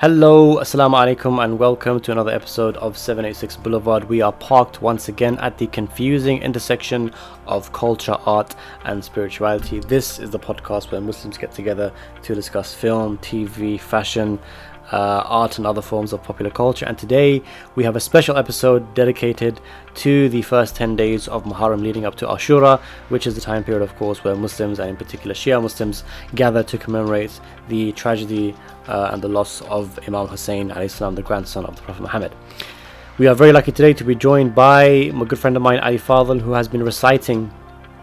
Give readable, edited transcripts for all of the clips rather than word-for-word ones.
Hello, assalamu alaikum, and welcome to another episode of 786 Boulevard. We are parked once again at the confusing intersection of culture, art, and spirituality. This is the podcast where Muslims get together to discuss film, TV, fashion, art, and other forms of popular culture. And today we have a special episode dedicated to the first 10 days of Muharram leading up to Ashura, which is the time period, of course, where Muslims, and in particular Shia Muslims, gather to commemorate the tragedy and the loss of Imam Hussain, the grandson of the Prophet Muhammad. We are very lucky today to be joined by a good friend of mine, Ali Fadhil, who has been reciting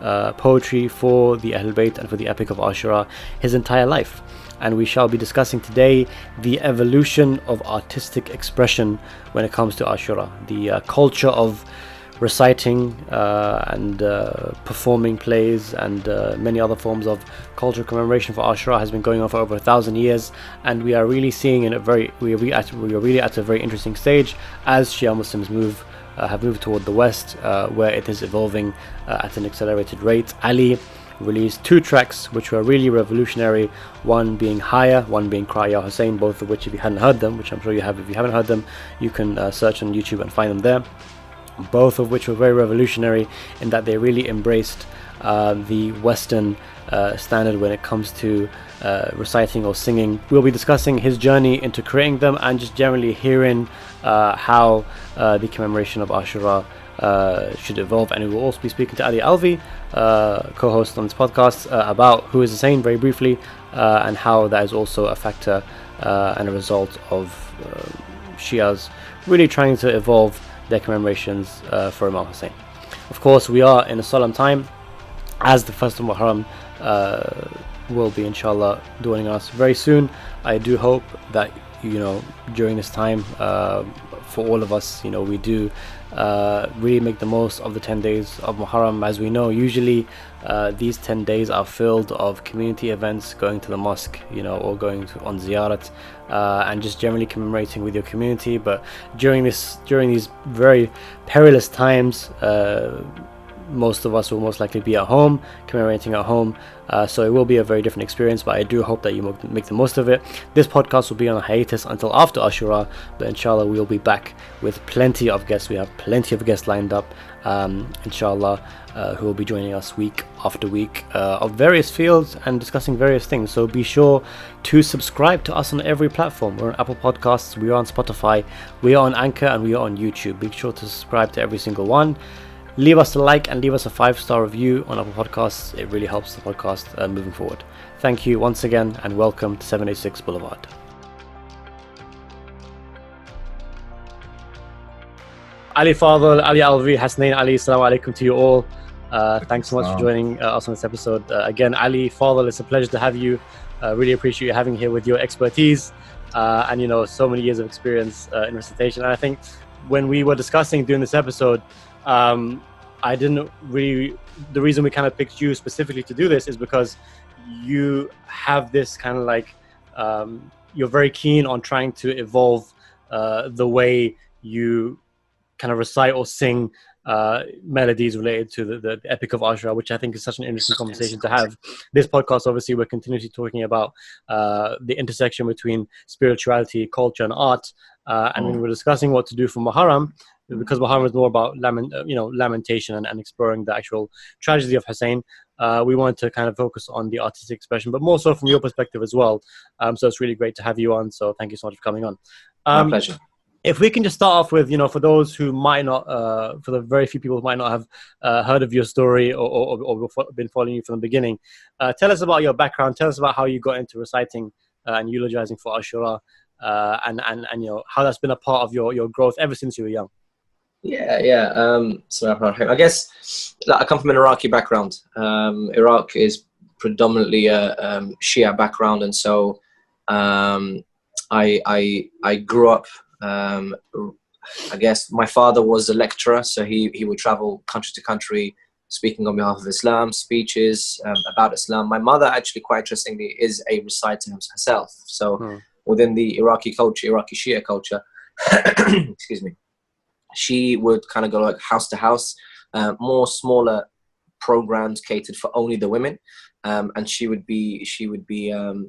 poetry for the Ahlul Bayt and for the Epic of Ashura his entire life. And we shall be discussing today the evolution of artistic expression when it comes to Ashura, the culture of reciting and performing plays and many other forms of cultural commemoration for Ashura has been going on for over 1,000 years, and we are really seeing in a very we are really at a very interesting stage as Shia Muslims have moved toward the West, where it is evolving at an accelerated rate. Ali released two tracks which were really revolutionary, one being Higher, one being Cry Ya Hussain, both of which, if you hadn't heard them, which I'm sure you have, if you haven't heard them, you can search on YouTube and find them there. Both of which were very revolutionary in that they really embraced the Western standard when it comes to reciting or singing. We'll be discussing his journey into creating them and just generally hearing how the commemoration of Ashura should evolve. And we will also be speaking to Ali Alvi, co-host on this podcast, about who is Hussain very briefly, and how that is also a factor and a result of Shias really trying to evolve their commemorations for Imam Hussain. Of course, we are in a solemn time, as the first of Muharram will be, inshallah, dawning on us very soon. I do hope that, during this time, for all of us, we do really make the most of the 10 days of Muharram. As we know, usually these 10 days are filled of community events, going to the mosque, or going on ziyarat, and just generally commemorating with your community. But during these very perilous times, most of us will most likely be at home, commemorating at home, so it will be a very different experience, but I do hope that you make the most of it. This podcast will be on a hiatus until after Ashura, but inshallah we'll be back with plenty of guests. We have plenty of guests lined up, inshallah, who will be joining us week after week of various fields and discussing various things. So be sure to subscribe to us on every platform. We're on Apple Podcasts, we are on Spotify, we are on Anchor, and we are on YouTube. Be sure to subscribe to every single one. Leave us a like and leave us a 5-star review on Apple Podcasts. It really helps the podcast moving forward. Thank you once again, and welcome to 786 Boulevard. Ali Fadhil, Ali Alvi, Hasnain Ali, assalamu alaikum to you all. Thanks so much for joining us on this episode. Again, Ali Fadhil, it's a pleasure to have you. Really appreciate you having here with your expertise and so many years of experience in recitation. And I think when we were discussing doing this episode, I didn't really, the reason we kind of picked you specifically to do this is because you have this kind of like, you're very keen on trying to evolve the way you kind of recite or sing melodies related to the Epic of Ashura, which I think is such an interesting conversation to have. This podcast, obviously, we're continuously talking about the intersection between spirituality, culture, and art. And when we were discussing what to do for Muharram, because Muharram is more about lamentation and exploring the actual tragedy of Hussain, we wanted to kind of focus on the artistic expression, but more so from your perspective as well. So it's really great to have you on. So thank you so much for coming on. My pleasure. If we can just start off with, for those who might not, for the very few people who might not have heard of your story or been following you from the beginning, tell us about your background. Tell us about how you got into reciting and eulogizing for Ashura, and how that's been a part of your growth ever since you were young. So I guess I come from an Iraqi background. Iraq is predominantly a Shia background, and so I grew up. I guess my father was a lecturer, so he would travel country to country speaking on behalf of Islam, speeches about Islam. My mother, actually, quite interestingly, is a reciter herself. So within the Iraqi culture, Iraqi Shia culture, excuse me, she would kind of go like house to house, more smaller programs catered for only the women, and she would be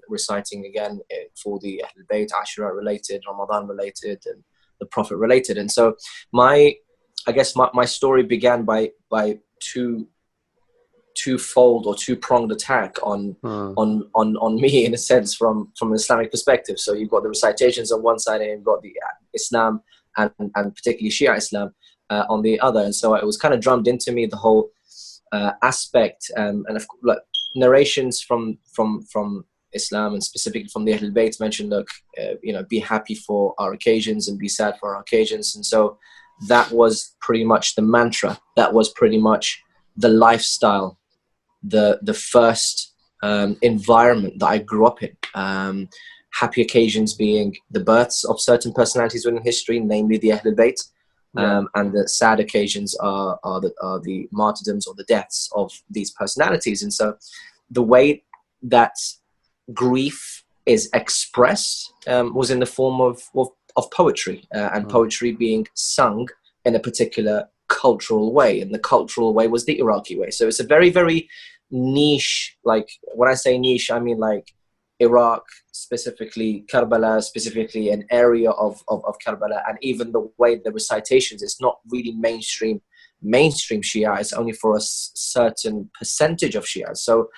reciting again for the Ahlul Bayt, Ashura related, Ramadan related, and the Prophet related. And so I guess my story began by twofold or two-pronged attack on me, in a sense, from an Islamic perspective. So you've got the recitations on one side, and you've got the Islam and particularly Shia Islam on the other. And so it was kind of drummed into me, the whole aspect, and of course, like, narrations from Islam and specifically from the Ahlul Bayt mentioned, look, be happy for our occasions and be sad for our occasions. And so that was pretty much the mantra. That was pretty much the lifestyle, the first environment that I grew up in. Happy occasions being the births of certain personalities within history, namely the Ahlul Bayt, and the sad occasions are the martyrdoms or the deaths of these personalities. And so the way that grief is expressed was in the form of poetry, and poetry being sung in a particular cultural way, and the cultural way was the Iraqi way. So it's a very, very niche, like when I say niche, I mean like Iraq, specifically Karbala, specifically an area of Karbala, and even the way the recitations, it's not really mainstream Shia, it's only for a certain percentage of Shia. So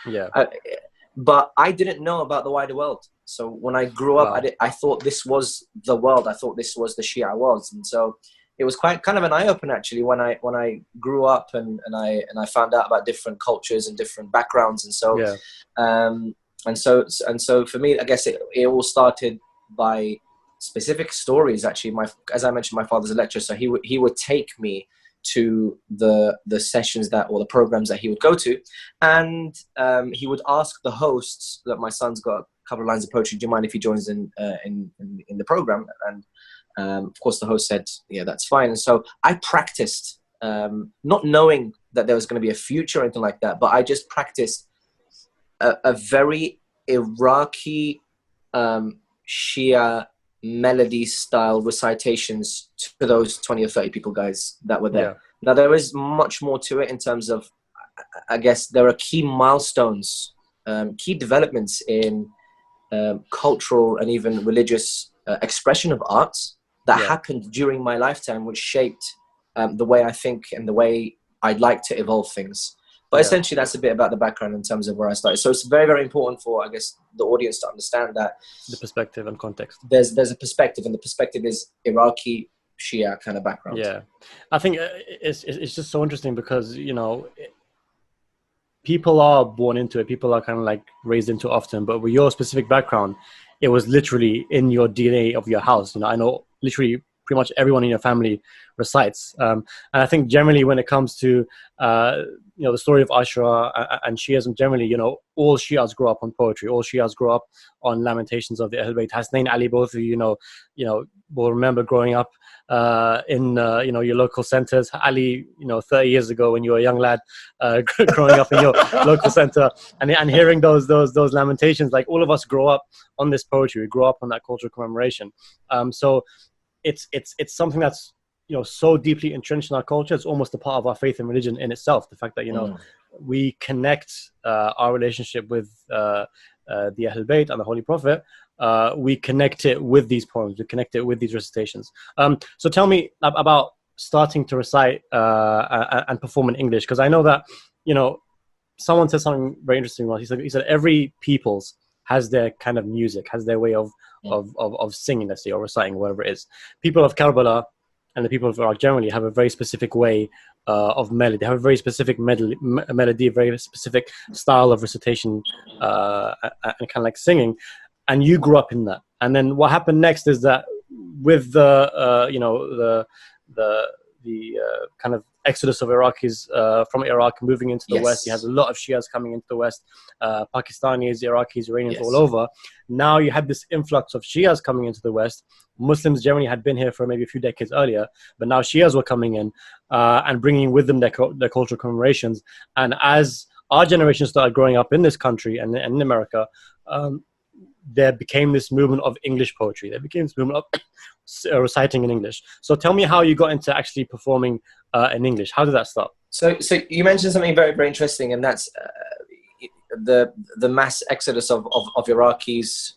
but I didn't know about the wider world. So when I grew up, I thought this was the world. I thought this was the Shia world. And so it was quite kind of an eye-opener, actually, when I grew up and I found out about different cultures and different backgrounds. And so and so for me, I guess it all started by specific stories. Actually, as I mentioned, my father's a lecturer, so he would take me to the sessions or the programs that he would go to, and he would ask the hosts that my son's got a couple of lines of poetry. Do you mind if he joins in the program? And of course, the host said, "Yeah, that's fine." And so I practiced, not knowing that there was going to be a future or anything like that, but I just practiced a very Iraqi Shia melody style recitations to those 20 or 30 people guys that were there. Now there is much more to it in terms of, I guess there are key milestones, key developments in cultural and even religious expression of arts that happened during my lifetime, which shaped the way I think and the way I'd like to evolve things. But essentially, that's a bit about the background in terms of where I started. So it's very, very important for, I guess, the audience to understand that the perspective and context. There's a perspective, and the perspective is Iraqi Shia kind of background. Yeah, I think it's just so interesting because people are born into it. People are kind of like raised into it often. But with your specific background, it was literally in your DNA of your house. I know literally pretty much everyone in your family recites. And I think generally when it comes to, the story of Ashura and Shiism generally, all Shias grow up on poetry. All Shias grow up on lamentations of the Ahlul Bayt. Hasnain and Ali, both of you, will remember growing up in, your local centers. Ali, 30 years ago when you were a young lad, growing up in your local center and hearing those lamentations, like all of us grow up on this poetry. We grow up on that cultural commemoration. So it's something that's so deeply entrenched in our culture. It's almost a part of our faith and religion in itself. The fact that we connect our relationship with the Ahlul Bayt and the Holy Prophet. We connect it with these poems. We connect it with these recitations. So tell me about starting to recite and perform in English, because I know that someone said something very interesting. He said every people's has their kind of music, has their way of singing, let's say, or reciting, whatever it is. People of Karbala and the people of Iraq generally have a very specific way of melody. They have a very specific melody, a very specific style of recitation and kind of like singing. And you grew up in that. And then what happened next is that with the kind of exodus of Iraqis from Iraq moving into the West, you had a lot of Shias coming into the West, Pakistanis, Iraqis, Iranians, all over. Now you had this influx of Shias coming into the West. Muslims generally had been here for maybe a few decades earlier, but now Shias were coming in and bringing with them their cultural commemorations. And as our generation started growing up in this country and in America, there became this movement of English poetry. There became this movement of reciting in English. So tell me how you got into actually performing in English. How did that start? So you mentioned something very, very interesting, and that's the mass exodus of Iraqis.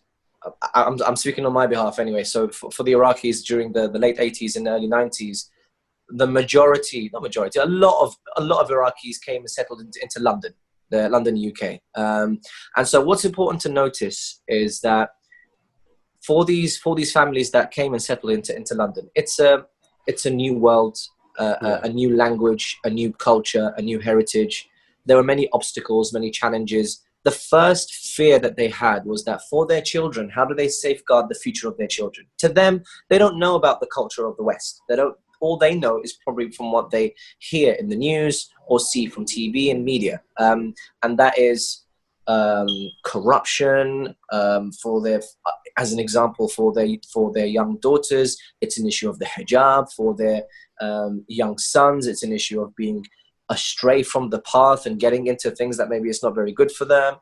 I'm speaking on my behalf anyway. So for the Iraqis during the late 80s and early 90s, the majority, not majority, a lot of Iraqis came and settled into London, London, UK. And so what's important to notice is that for these families that came and settled into London, it's a new world, a new language, a new culture, a new heritage. There were many obstacles, many challenges. The first fear that they had was that for their children, how do they safeguard the future of their children? To them, they don't know about the culture of the West. All they know is probably from what they hear in the news or see from TV and media. And that is corruption, as an example, for their young daughters, it's an issue of the hijab. For their young sons, it's an issue of being astray from the path and getting into things that maybe it's not very good for them.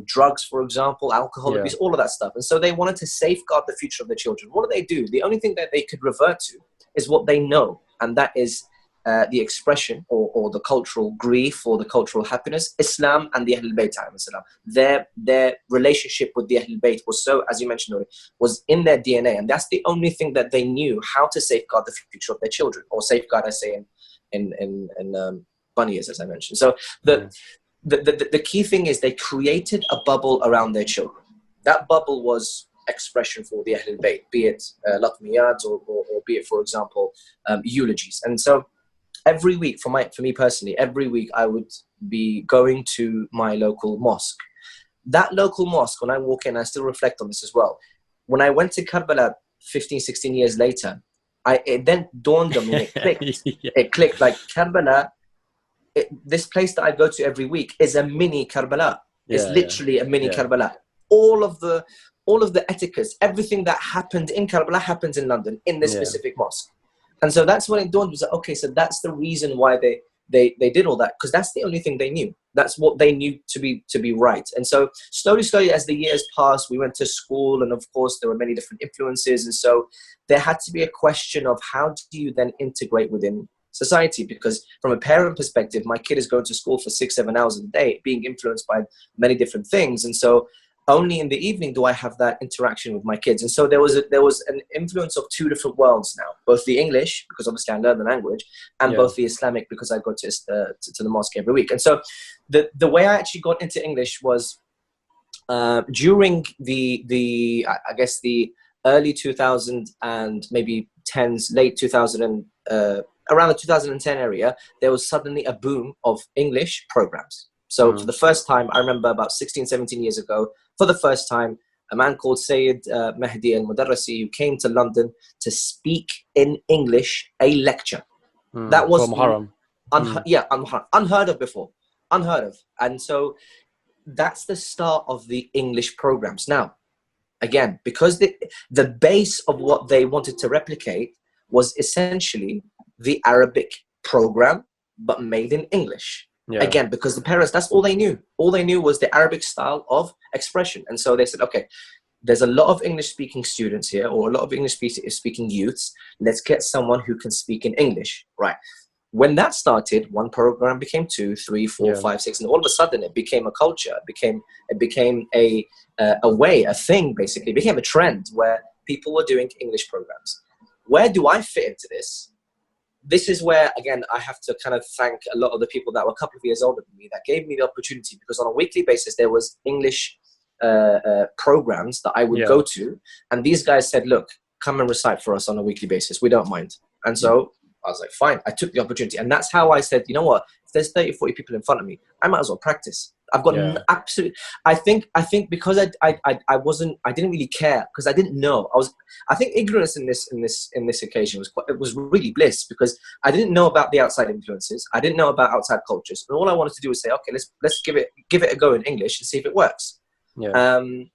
Drugs, for example, alcohol abuse, all of that stuff. And so they wanted to safeguard the future of their children. What do? The only thing that they could revert to is what they know, and that is the expression or the cultural grief or the cultural happiness, Islam and the Ahlul Bayt. Their relationship with the Ahlul Bayt was so, as you mentioned, was in their DNA, and that's the only thing that they knew how to safeguard the future of their children, or safeguard, I say, in bunny ears, as I mentioned. So the key thing is they created a bubble around their children. That bubble was expression for the Ahlul Bayt, be it latmiyat or be it, for example, eulogies. And so every week, for me personally, every week I would be going to my local mosque. That local mosque, when I walk in, I still reflect on this as well. When I went to Karbala 15, 16 years later, it then dawned on me, it clicked. It clicked, like Karbala, this place that I go to every week is a mini Karbala. It's literally a mini Karbala. All of the etiquettes, everything that happened in Karbala happens in London, in this specific mosque. And so that's when it dawned, was like, okay, so that's the reason why they did all that, because that's the only thing they knew. That's what they knew to be right. And so slowly, as the years passed, we went to school, and of course there were many different influences. And so there had to be a question of how do you then integrate within society? Because from a parent perspective, my kid is going to school for 6-7 hours a day, being influenced by many different things. And so only in the evening do I have that interaction with my kids. And so there was an influence of two different worlds now, both the English, because obviously I learn the language, and both the Islamic, because I go to the mosque every week. And so the way I actually got into English was during the I guess the early 2000s and maybe 10s, late 2000 and around the 2010 area, there was suddenly a boom of English programs. So for the first time, I remember about 16, 17 years ago, for the first time, a man called Sayyid Mahdi al-Mudarrisi, who came to London to speak in English a lecture. That was unheard of before. Unheard of. And so that's the start of the English programs. Now, again, because the base of what they wanted to replicate was essentially the Arabic program, but made in English. Again, because the parents, that's all they knew. All they knew was the Arabic style of expression. And so they said, okay, there's a lot of English-speaking students here, or a lot of English-speaking youths. Let's get someone who can speak in English. Right. When that started, one program became 2, 3, 4, 5, 6, and all of a sudden it became a culture. It became a way, a thing, basically. It became a trend where people were doing English programs. Where do I fit into this? This is where, again, I have to kind of thank a lot of the people that were a couple of years older than me that gave me the opportunity, because on a weekly basis, there was English programs that I would go to. And these guys said, look, come and recite for us on a weekly basis. We don't mind. And so I was like, fine. I took the opportunity. And that's how I said, you know what? If there's 30, 40 people in front of me, I might as well practice. I've got absolute. I think because I didn't really care, because I didn't know. I think ignorance in this occasion was really bliss, because I didn't know about the outside influences. I didn't know about outside cultures, and all I wanted to do was say, okay, let's give it a go in English and see if it works. And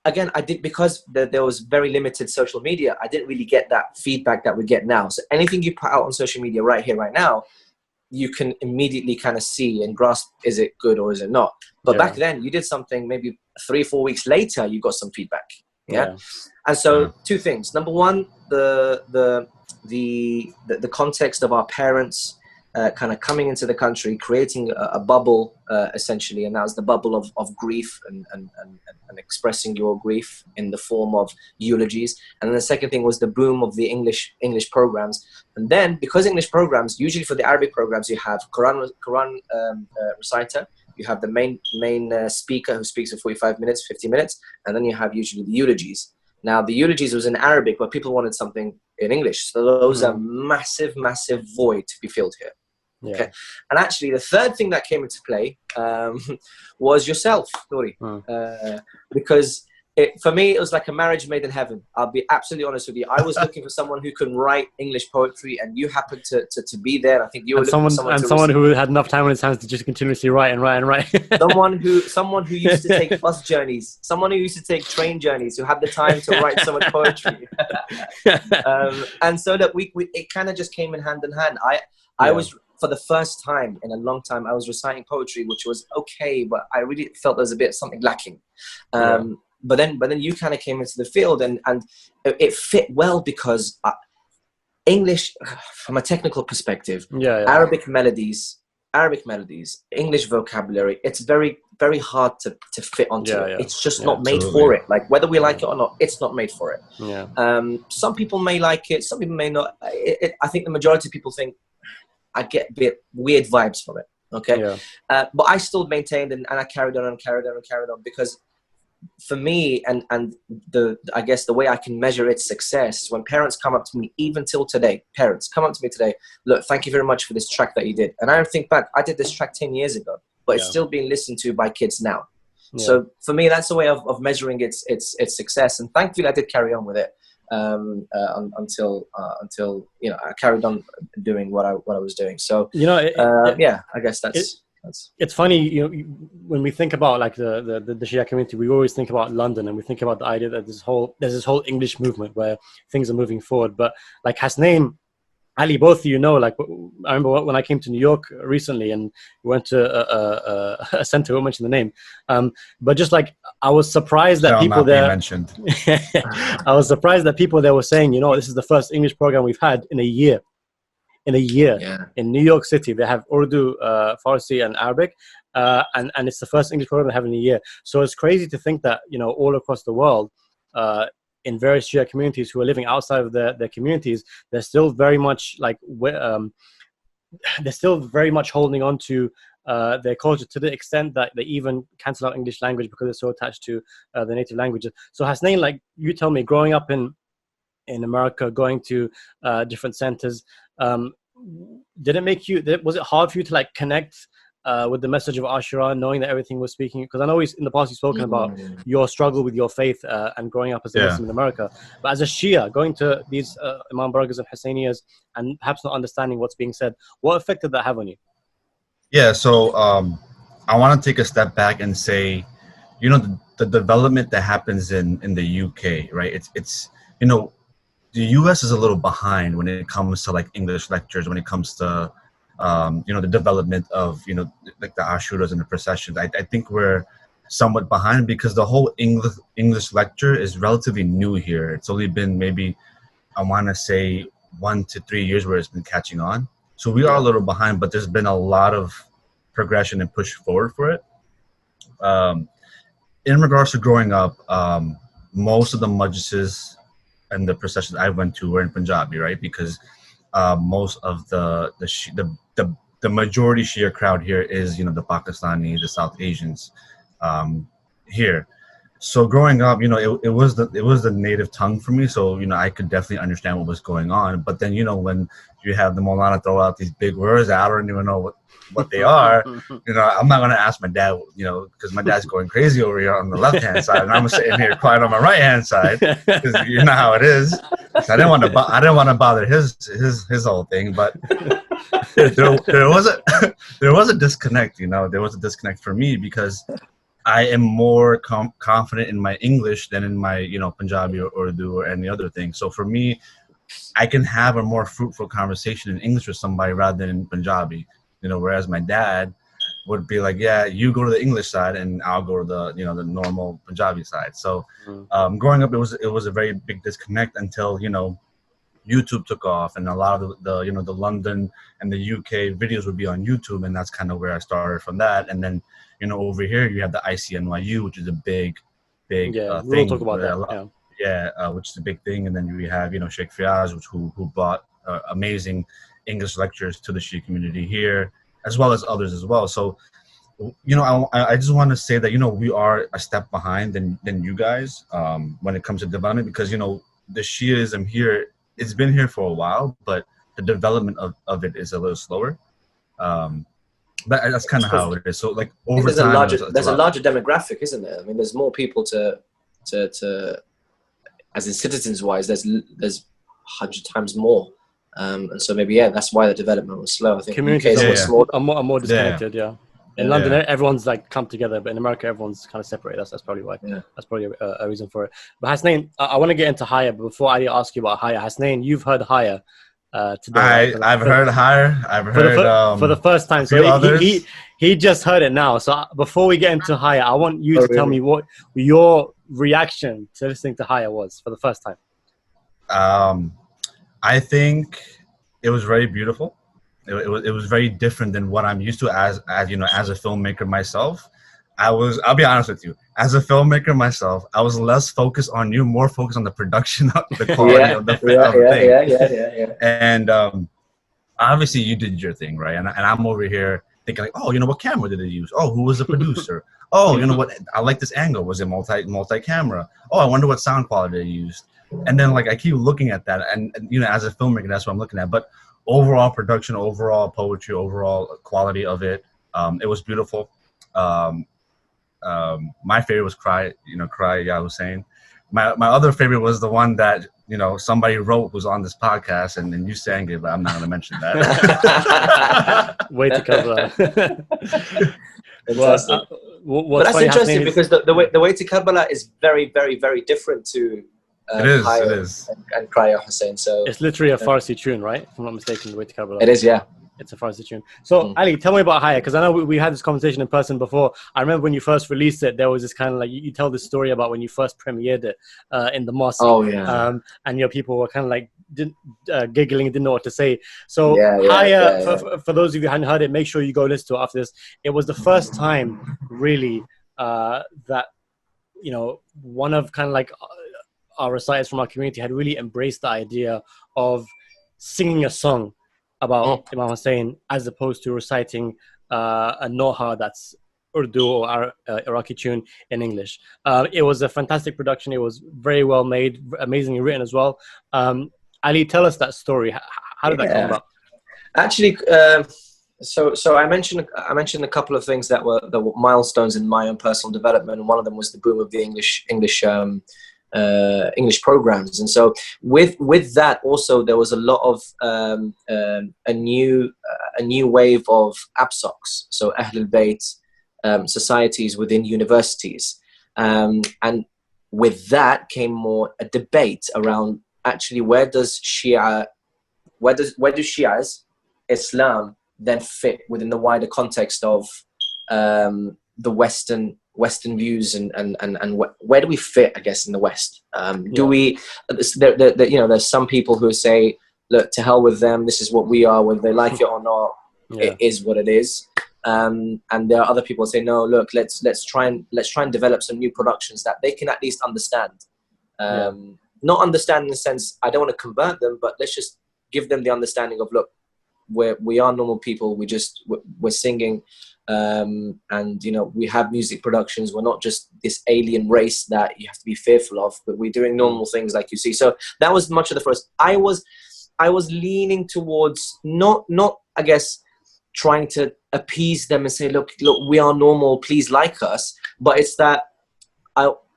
again, I did, because there was very limited social media. I didn't really get that feedback that we get now. So anything you put out on social media right here, right now, you can immediately kind of see and grasp, is it good or is it not? But back then, you did something, maybe 3-4 weeks later, you got some feedback. And so two things. Number one, the context of our parents kind of coming into the country, creating a bubble, essentially, and that was the bubble of grief and expressing your grief in the form of eulogies. And then the second thing was the boom of the English programs. And then, because English programs, usually for the Arabic programs, you have Quran reciter, you have the main speaker who speaks for 45 minutes, 50 minutes, and then you have usually the eulogies. Now, the eulogies was in Arabic, but people wanted something in English. So those are massive void to be filled here. Yeah. Okay. And actually, the third thing that came into play was yourself, Nouri. Because for me, it was like a marriage made in heaven. I'll be absolutely honest with you. I was looking for someone who can write English poetry, and you happened to be there. I think you were looking for someone who had enough time on his hands to just continuously write and write and write. someone who used to take bus journeys, someone who used to take train journeys, who had the time to write so much poetry. And so that it kind of just came in hand. I was, for the first time in a long time, I was reciting poetry, which was okay, but I really felt there was a bit something lacking. But then you kind of came into the field, and it fit well because English, from a technical perspective, Arabic melodies, English vocabulary, it's very, very hard to fit onto it. It's just not made for it. Like, whether we like it or not, it's not made for it. Some people may like it, some people may not. I think the majority of people think, I get a bit weird vibes from it. Okay. But I still maintained and I carried on because for me, and I guess the way I can measure its success, when parents come up to me, even till today, look, thank you very much for this track that you did. And I think back, I did this track 10 years ago, but it's still being listened to by kids now. So for me, that's a way of measuring its success. And thankfully I did carry on with it until I carried on doing what I was doing. So I guess that's. It's funny, when we think about like the Shia community, we always think about London, and we think about the idea that there's this whole English movement where things are moving forward. But like Hasnain, Ali, both of you know, like, I remember when I came to New York recently and we went to a center, I won't mention the name, but just like, I was surprised that people there mentioned. I was surprised that people there were saying, this is the first English program we've had in a year. In New York City, they have Urdu, Farsi, and Arabic, and it's the first English program they have in a year. So it's crazy to think that all across the world, in various Shia communities who are living outside of their communities, they're still very much like they're still very much holding on to their culture, to the extent that they even cancel out English language because it's so attached to the native languages. So Hasnain, like, you tell me, growing up in America, going to different centers, did it make you? Was it hard for you to like connect with the message of Ashura, knowing that everything was speaking? Because I know in the past you've spoken about your struggle with your faith and growing up as a Muslim in America. But as a Shia, going to these Imam Burgers and Hussainiyas and perhaps not understanding what's being said, what effect did that have on you? Yeah, so I want to take a step back and say, the development that happens in the UK, right? It's the U.S. is a little behind when it comes to like English lectures, when it comes to the development of like the Ashuras and the processions. I think we're somewhat behind because the whole English lecture is relatively new here. It's only been maybe, I want to say, 1 to 3 years where it's been catching on. So we are a little behind, but there's been a lot of progression and push forward for it. In regards to growing up, most of the majlises and the processions I went to were in Punjabi, right? Because most of the majority Shia crowd here is, the Pakistani, the South Asians here. So growing up, it was the native tongue for me. So, I could definitely understand what was going on. But then, when you have the Maulana throw out these big words, I don't even know what they are. I'm not going to ask my dad, because my dad's going crazy over here on the left-hand side, and I'm sitting here quiet on my right-hand side, because you know how it is. So I didn't want to bother his whole thing, but there was a disconnect. There was a disconnect for me because I am more confident in my English than in my Punjabi or Urdu or any other thing. So for me, I can have a more fruitful conversation in English with somebody rather than in Punjabi. Whereas my dad would be like, yeah, you go to the English side and I'll go to the, the normal Punjabi side. So growing up, it was a very big disconnect until, YouTube took off, and a lot of the you know, the London and the UK videos would be on YouTube, and that's kind of where I started from that. And then, you know, over here you have the ICNYU, which is a big Yeah, we will thing. talk about that. Which is a big thing. And then we have, you know, Sheikh Fiaz, who brought amazing English lectures to the Shia community here, as well as others as well. So, you know, I just want to say that, you know, we are a step behind than you guys when it comes to development, because, you know, the Shiaism here, it's been here for a while, but the development of it is a little slower. But that's kind of how it is. So, like, over time, there's a larger demographic, isn't there? I mean, there's more people to as in citizens wise, there's 100 times more. And so maybe, that's why the development was slow. I think communities are more disconnected. In London, everyone's like clumped together, but in America, everyone's kind of separated. That's probably why. That's probably a reason for it. But Hasnain, I want to get into Higher, but before I ask you about Higher, Hasnain, you've heard Higher today. I've heard Higher. I've heard for the first time. So he just heard it now. So before we get into Higher, I want you to tell me what your reaction to listening to Higher was for the first time. I think it was very beautiful. It was very different than what I'm used to as you know, as a filmmaker myself. I'll be honest with you, as a filmmaker myself, I was less focused on you, more focused on the production, the quality of the thing. And obviously you did your thing, right? And I'm over here thinking like, oh, you know, what camera did they use? Oh, who was the producer? Oh, you know what? I like this angle. Was it multi-camera? Oh, I wonder what sound quality they used. And then like I keep looking at that, and you know, as a filmmaker, that's what I'm looking at. But overall production, overall poetry, overall quality of it, it was beautiful. My favorite was Cry Ya Hussain. My other favorite was the one that, you know, somebody wrote who's on this podcast, and then you sang it, but I'm not going to mention that. Way to cover. But that's interesting because the way to Karbala is very, very, very different to it is. And Cry Ya Hussain. So it's literally a Farsi tune, right? If I'm not mistaken, the way to Karbala. It is, yeah. It's a Farsi tune. So, Ali, tell me about Higher, because I know we had this conversation in person before. I remember when you first released it, there was this kind of like, you tell this story about when you first premiered it in the mosque. Oh, yeah. And your people were kind of like giggling, didn't know what to say. So, Higher, for those of you who hadn't heard it, make sure you go listen to it after this. It was the first time, really, that, you know, one of kind of like our reciters from our community had really embraced the idea of singing a song about Imam Hussain, as opposed to reciting a noha that's Urdu or Iraqi tune in English. It was a fantastic production. It was very well made, amazingly written as well. Ali, tell us that story. How did that come about? Actually, so I mentioned a couple of things that were milestones in my own personal development, and one of them was the boom of the English programs. And so with that also there was a lot of a new wave of APSOCs, so Ahlul Bayt societies within universities, and with that came more a debate around actually where do Shia's Islam then fit within the wider context of the Western views, and where do we fit, I guess, in the West? Do we, you know, there's some people who say, look, to hell with them, this is what we are, whether they like it or not, it is what it is. And there are other people who say, no, look, let's try and develop some new productions that they can at least understand. Not understand in the sense, I don't want to convert them, but let's just give them the understanding of, look, we are normal people, we're singing, and you know, we have music productions, we're not just this alien race that you have to be fearful of, but we're doing normal things like you see. So that was much of the first. I was leaning towards not I guess trying to appease them and say, look, we are normal, please like us, but it's that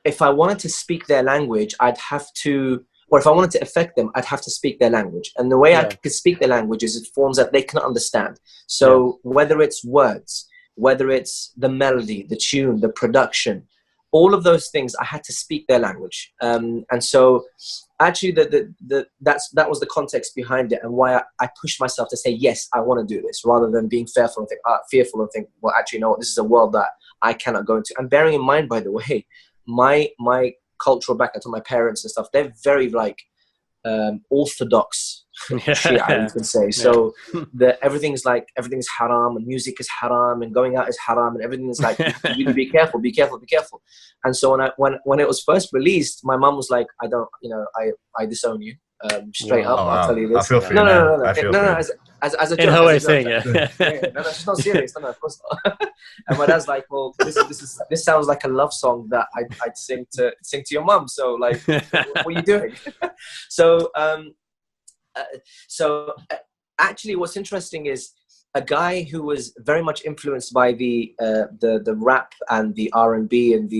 if I wanted to speak their language, I'd have to, or if I wanted to affect them, I'd have to speak their language. And the way I could speak their language is in forms that they can understand. So whether it's words, whether it's the melody, the tune, the production, all of those things, I had to speak their language. And so actually that was the context behind it, and why I pushed myself to say, yes, I want to do this, rather than being fearful and think, well, actually, no, this is a world that I cannot go into. And bearing in mind, by the way, my cultural background to my parents and stuff, they're very like orthodox Shia, you can say. So everything's haram, and music is haram, and going out is haram, and everything is like, you have to really be careful, be careful, be careful. And so when it was first released, my mum was like, I disown you. Straight up, I'll tell you this. I feel for you, no, as a joke. In her way saying it. No, she's not serious. No, of course not. And my dad's like, well, this sounds like a love song that I'd sing to your mum. So like, what are you doing? So actually, what's interesting is a guy who was very much influenced by the rap and the R&B and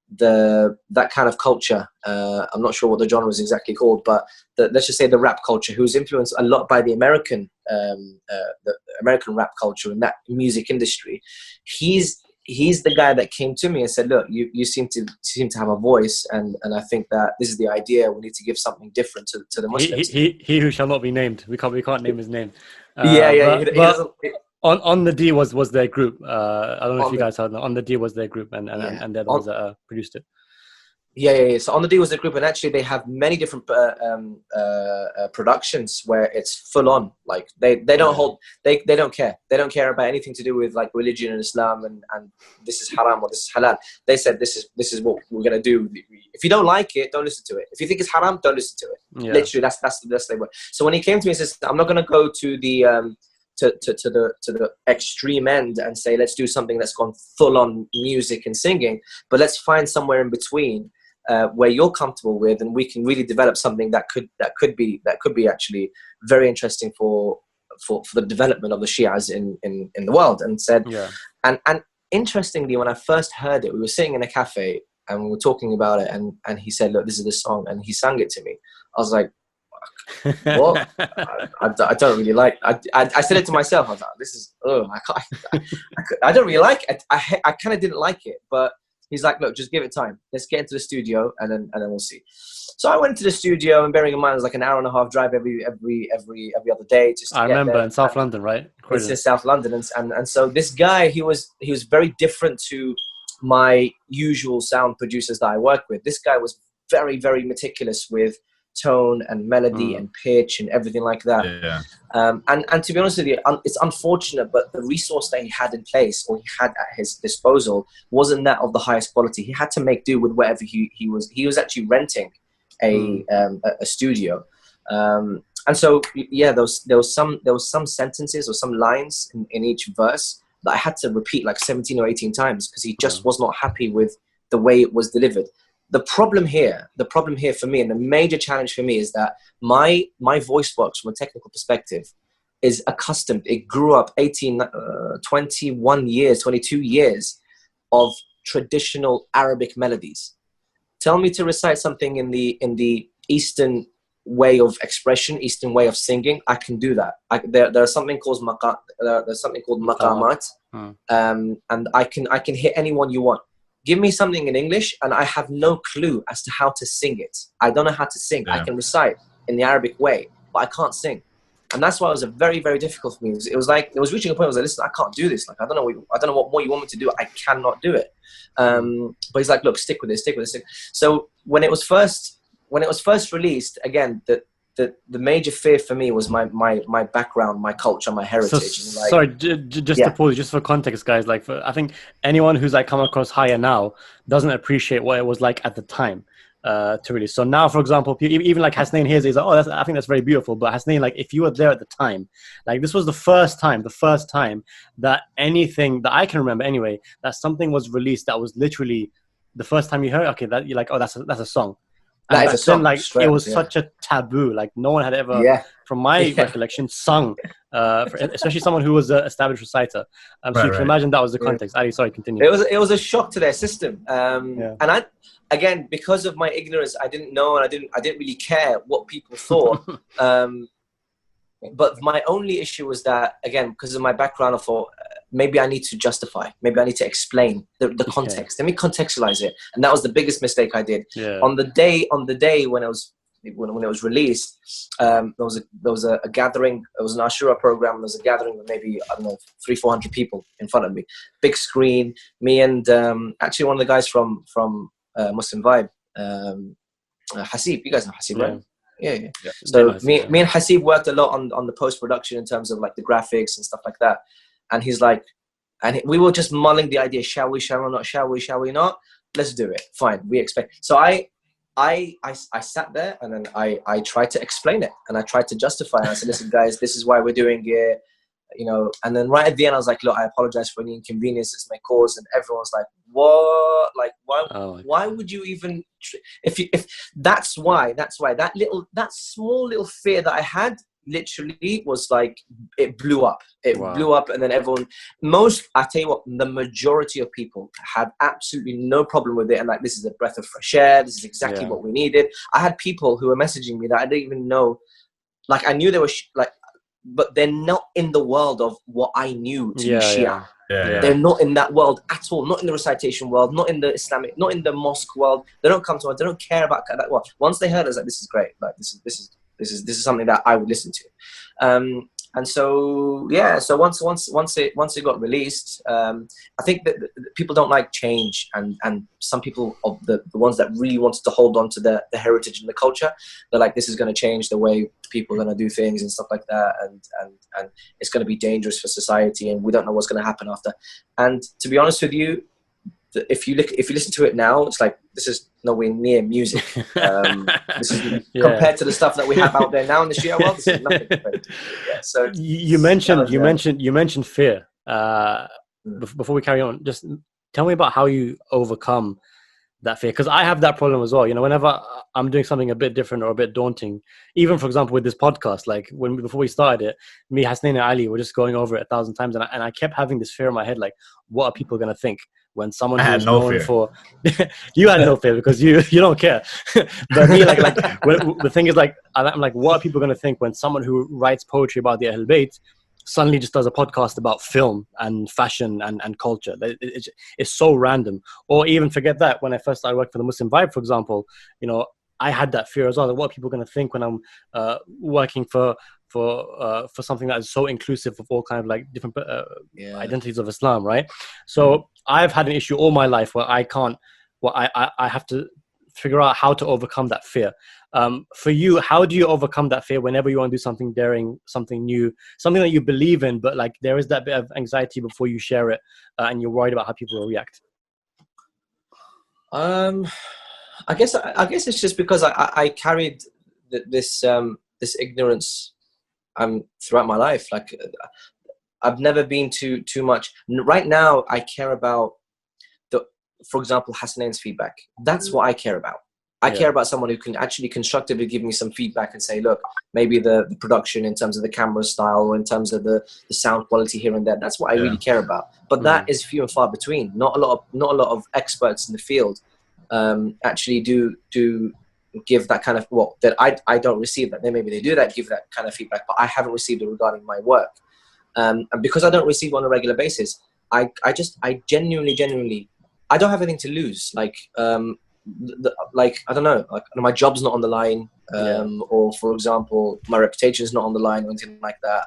that kind of culture. I'm not sure what the genre is exactly called, but let's just say the rap culture, who's influenced a lot by the American rap culture and that music industry. He's the guy that came to me and said, look, you seem to have a voice, and I think that this is the idea. We need to give something different to the Muslims. He who shall not be named. We can't name his name. But On the D was their group. I don't know if you guys heard that. On the D was their group, and they're the ones that produced it. Yeah. So On the D was the group, and actually they have many different productions where it's full on. Like they don't care. They don't care about anything to do with like religion and Islam and this is haram or this is halal. They said this is what we're gonna do. If you don't like it, don't listen to it. If you think it's haram, don't listen to it. Yeah. Literally, that's the best they were. So when he came to me and says, I'm not gonna go to the to the extreme end and say let's do something that's gone full on music and singing, but let's find somewhere in between where you're comfortable with, and we can really develop something that could be actually very interesting for the development of the Shias in the world. And said, and interestingly, when I first heard it, we were sitting in a cafe and we were talking about it, and he said, look, this is the song, and he sang it to me. I was like, what? I don't really like. I said it to myself. I was like, this is I don't really like it. I kind of didn't like it, but he's like, look, just give it time. Let's get into the studio, and then we'll see. So I went to the studio, and bearing in mind it was like an hour and a half drive every other day. I remember in South London, right? It's in South London, and so this guy, he was very different to my usual sound producers that I work with. This guy was very, very meticulous with tone and melody and pitch and everything like that. And to be honest with you, it's unfortunate, but the resource that he had in place, or he had at his disposal, wasn't that of the highest quality. He had to make do with whatever he was actually renting a studio. And so there was some sentences or some lines in each verse that I had to repeat like 17 or 18 times because he just was not happy with the way it was delivered. The problem here for me, and the major challenge for me, is that my voice box, from a technical perspective, is accustomed. It grew up 21 years, 22 years of traditional Arabic melodies. Tell me to recite something in the Eastern way of expression, Eastern way of singing. I can do that. There's something called maqamat, and I can hit anyone you want. Give me something in English, and I have no clue as to how to sing it. I don't know how to sing. I can recite in the Arabic way, but I can't sing. And that's why it was very, very difficult for me. It was reaching a point where I was like, listen, I can't do this. Like, I don't know what more you want me to do. I cannot do it. But he's like, look, stick with this. So when it was first released, again, the major fear for me was my background, my culture, my heritage. Sorry, just to pause, just for context, guys. Like, I think anyone who's like come across Higher now doesn't appreciate what it was like at the time to release. So now, for example, even like Hasnain here, he's like, oh, I think that's very beautiful. But Hasnain, like, if you were there at the time, like, this was the first time that anything that I can remember anyway, that something was released that was literally the first time you heard. Okay, that you're like, oh, that's a song. And back then, like, it was such a taboo. Like, no one had ever, from my recollection, sung, especially someone who was an established reciter. So you can imagine that was the context. Ali, sorry, continue. It was a shock to their system. And again, because of my ignorance, I didn't know, and I didn't really care what people thought. But my only issue was that, again, because of my background, I thought maybe I need to justify, maybe I need to explain the context. Let me contextualize it, and that was the biggest mistake I did. On the day when it was released, there was a gathering. It was an Ashura program. There was a gathering with maybe, I don't know, 300-400 people in front of me. Big screen. Me and actually one of the guys from Muslim Vibe, Hasib. You guys know Hasib, right? Yeah. Yeah. So Nice, me yeah. me and Hasib worked a lot on the post production in terms of like the graphics and stuff like that. And he's like, we were just mulling the idea: shall we not? Shall we not? Let's do it. Fine. We expect. So I sat there and then I tried to explain it and I tried to justify it. I said, listen, guys, this is why we're doing it. You know, and then right at the end, I was like, look, I apologize for any inconvenience this may cause. And everyone's like, what? Like, why would you even, if that's why that small little fear that I had literally was like, it blew up. It blew up. And then I tell you what, the majority of people had absolutely no problem with it. And like, this is a breath of fresh air. This is exactly what we needed. I had people who were messaging me that I didn't even know, like I knew they were but they're not in the world of what I knew to be Shia. They're not in that world at all. Not in the recitation world. Not in the Islamic. Not in the mosque world. They don't come to us. They don't care about that world. Once they heard us, like, this is great. Like this is something that I would listen to. And so so once it got released, I think that people don't like change, and some people of the ones that really wanted to hold on to the heritage and the culture, they're like, this is going to change the way people are going to do things and stuff like that, and it's going to be dangerous for society, and we don't know what's going to happen after. And to be honest with you, if you listen to it now, it's like, this is nowhere near music. This is compared to the stuff that we have out there now in the Shia world. This is nothing. So you mentioned fear. Before we carry on, just tell me about how you overcome that fear, because I have that problem as well. You know, whenever I'm doing something a bit different or a bit daunting, even for example with this podcast, like before we started it, me, Hasnain and Ali were just going over it 1,000 times, and I kept having this fear in my head, like, what are people going to think when someone who's known for you had no fear because you don't care. But me, like the thing is, like, I'm like, what are people going to think when someone who writes poetry about the Ahl Bayt suddenly just does a podcast about film and fashion and culture? It's so random. Or even forget that, when I first started working for the Muslim Vibe, for example, you know, I had that fear as well. Like, what are people going to think when I'm working for something that is so inclusive of all kind of like different identities of Islam, right? So I've had an issue all my life where I have to figure out how to overcome that fear. For you, how do you overcome that fear whenever you want to do something daring, something new, something that you believe in, but like there is that bit of anxiety before you share it, and you're worried about how people will react? I guess it's just because I carried this ignorance throughout my life. Like, I've never been too much. Right now, I care about for example, Hasnain's feedback. That's what I care about. I care about someone who can actually constructively give me some feedback and say, look, maybe the production in terms of the camera style or in terms of the sound quality here and there. That's what I really care about. But that is few and far between. Not a lot of experts in the field actually do give that kind of, that I don't receive that. Maybe they do that, give that kind of feedback, but I haven't received it regarding my work. And because I don't receive it on a regular basis, I genuinely, I don't have anything to lose. Like, like, I don't know, like my job's not on the line, or for example, my reputation is not on the line or anything like that.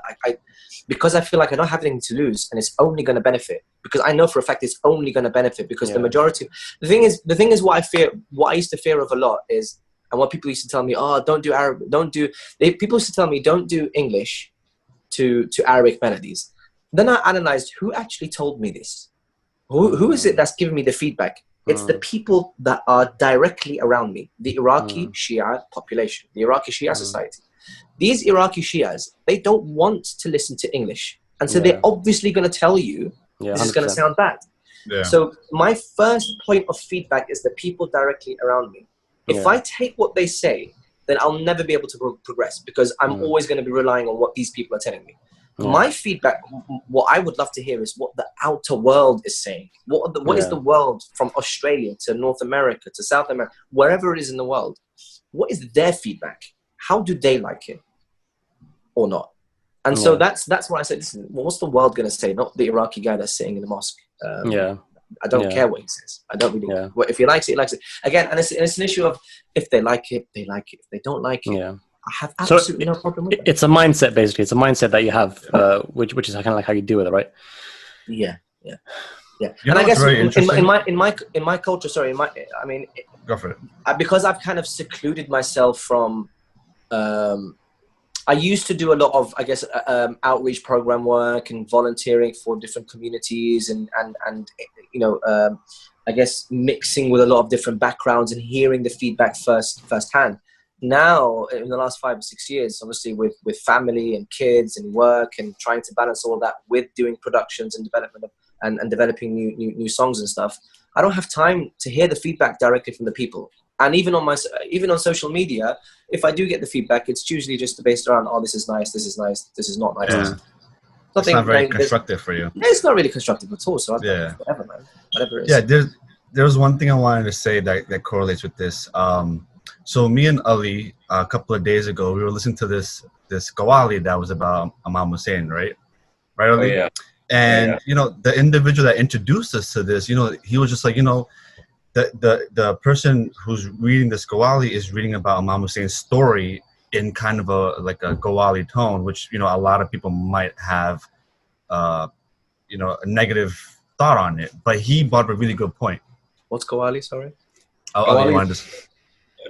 Because I feel like I don't have anything to lose, and it's only going to benefit, because I know for a fact it's only going to benefit, because the majority, the thing is what I used to fear of a lot is, and what people used to tell me, oh, don't do Arabic, people used to tell me, don't do English to Arabic melodies. Then I analyzed who actually told me this. Who is it that's giving me the feedback? It's the people that are directly around me, the Iraqi Shia population, the Iraqi Shia society. These Iraqi Shias, they don't want to listen to English. And so they're obviously going to tell you, this is going to sound bad. Yeah. So my first point of feedback is the people directly around me. If I take what they say, then I'll never be able to progress, because I'm always going to be relying on what these people are telling me. My feedback, what I would love to hear is what the outer world is saying. What is the world, from Australia to North America to South America, wherever it is in the world, what is their feedback? How do they like it or not? And so that's why I said, listen, what's the world going to say? Not the Iraqi guy that's sitting in the mosque. I don't care what he says. I don't really care. If he likes it, he likes it. Again, and it's an issue of, if they like it, they like it. If they don't like it, I have absolutely no problem with it. It's a mindset, basically. It's a mindset that you have, which is kind of like how you deal with it, right? Yeah. And I guess in my culture, go for it. Because I've kind of secluded myself from I used to do a lot of, I guess, outreach program work and volunteering for different communities, and you know, I guess mixing with a lot of different backgrounds and hearing the feedback firsthand. Now, in the last 5 or 6 years, obviously with family and kids and work and trying to balance all that with doing productions and development and developing new songs and stuff, I don't have time to hear the feedback directly from the people. And even on social media, if I do get the feedback, it's usually just based around, oh, this is nice, this is nice, this is not nice. Yeah. It's not very constructive for you. It's not really constructive at all. So whatever, man. Whatever it is. Yeah, there's one thing I wanted to say that correlates with this. So me and Ali, a couple of days ago, we were listening to this qawwali that was about Imam Hussain, right? Right, Ali? Oh, yeah. And you know, the individual that introduced us to this, you know, he was just like, you know, the person who's reading this qawwali is reading about Imam Hussein's story in kind of a qawwali tone, which, you know, a lot of people might have you know, a negative thought on it, but he brought up a really good point. What's qawwali? Sorry.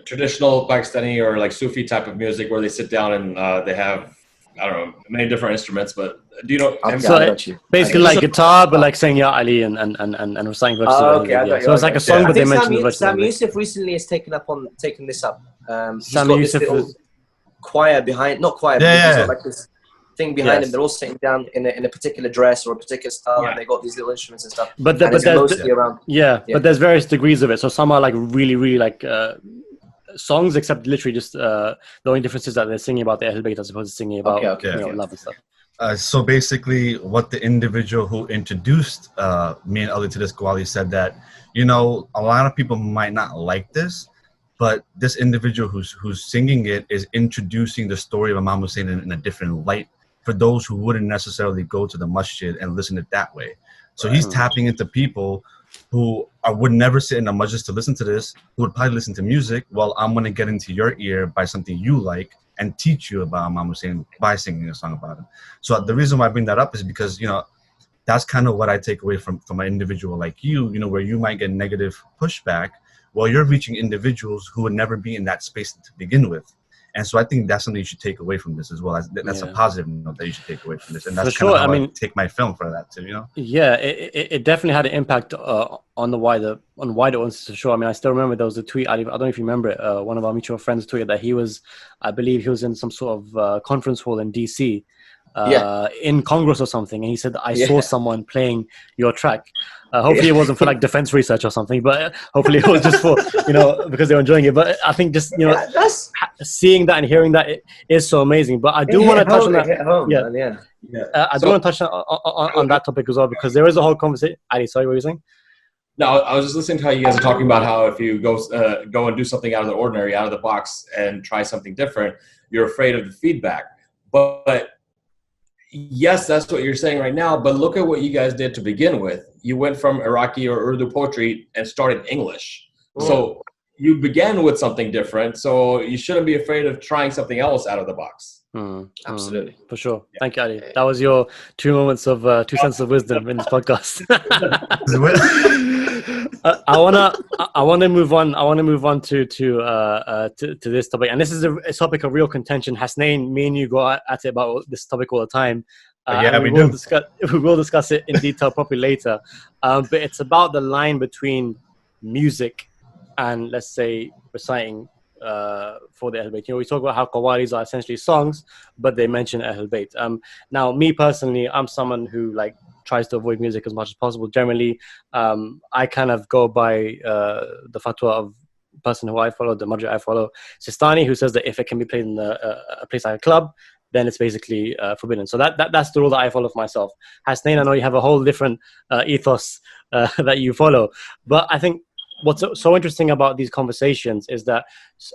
Traditional Pakistani or like Sufi type of music where they sit down and they have, I don't know, many different instruments, but do you know? Basically like guitar, but like saying Ya Ali and reciting verses. Okay, so it's like a song, but they mention the verses. Sam Yusuf recently has taken this up. Sam Yusuf is choir behind, not choir, but he's got like this thing behind him. They're all sitting down in a particular dress or a particular style, and they got these little instruments and stuff. But there's but there's various degrees of it. So some are like really like songs, except literally just the only difference is that they're singing about the Ahl Bayt as opposed to singing about love and stuff. So basically, what the individual who introduced me and Ali to this qawwali said that, you know, a lot of people might not like this, but this individual who's singing it is introducing the story of Imam Hussain in a different light for those who wouldn't necessarily go to the masjid and listen it that way. So he's tapping into people who would never sit in a majlis to listen to this, who would probably listen to music. Well, I'm going to get into your ear by something you like and teach you about Imam Hussain by singing a song about him. So the reason why I bring that up is because, you know, that's kind of what I take away from an individual like you know, where you might get negative pushback. Well, you're reaching individuals who would never be in that space to begin with. And so I think that's something you should take away from this as well. That's a positive note that you should take away from this. And that's kind of how I take my film for that too, you know? Yeah, it definitely had an impact on the wider audience for sure. I mean, I still remember there was a tweet, I don't know if you remember it, one of our mutual friends tweeted that I believe he was in some sort of conference hall in DC in Congress or something, and he said, I saw someone playing your track. Hopefully it wasn't for like defense research or something, but hopefully it was just for, you know, because they were enjoying it. But I think just, you know, seeing that and hearing that is so amazing. But I do want to touch on that. I do want to touch on that topic as well, because there is a whole conversation. Ali, sorry, what were you saying? No, I was just listening to how you guys are talking about how if you go and do something out of the ordinary, out of the box, and try something different, you're afraid of the feedback. But yes, that's what you're saying right now, but look at what you guys did to begin with. You went from Iraqi or Urdu poetry and started English. So you began with something different, so you shouldn't be afraid of trying something else out of the box. Absolutely. For sure. Thank you, Ali. That was your 2 moments of 2 cents of wisdom in this podcast. I wanna move on to this topic, and this is a topic of real contention. Hasnain, me and you go at it about this topic all the time. We will discuss it in detail properly later. But it's about the line between music and, let's say, reciting for the Ahl Bayt. You know, we talk about how qawwalis are essentially songs, but they mention Ahl Bayt. Now, me personally, I'm someone who like tries to avoid music as much as possible. Generally, I kind of go by the fatwa of the person who I follow, the marja I follow, Sistani, who says that if it can be played in a place like a club, then it's basically forbidden. So that's the rule that I follow for myself. Hasnain, I know you have a whole different ethos that you follow, but I think what's so interesting about these conversations is that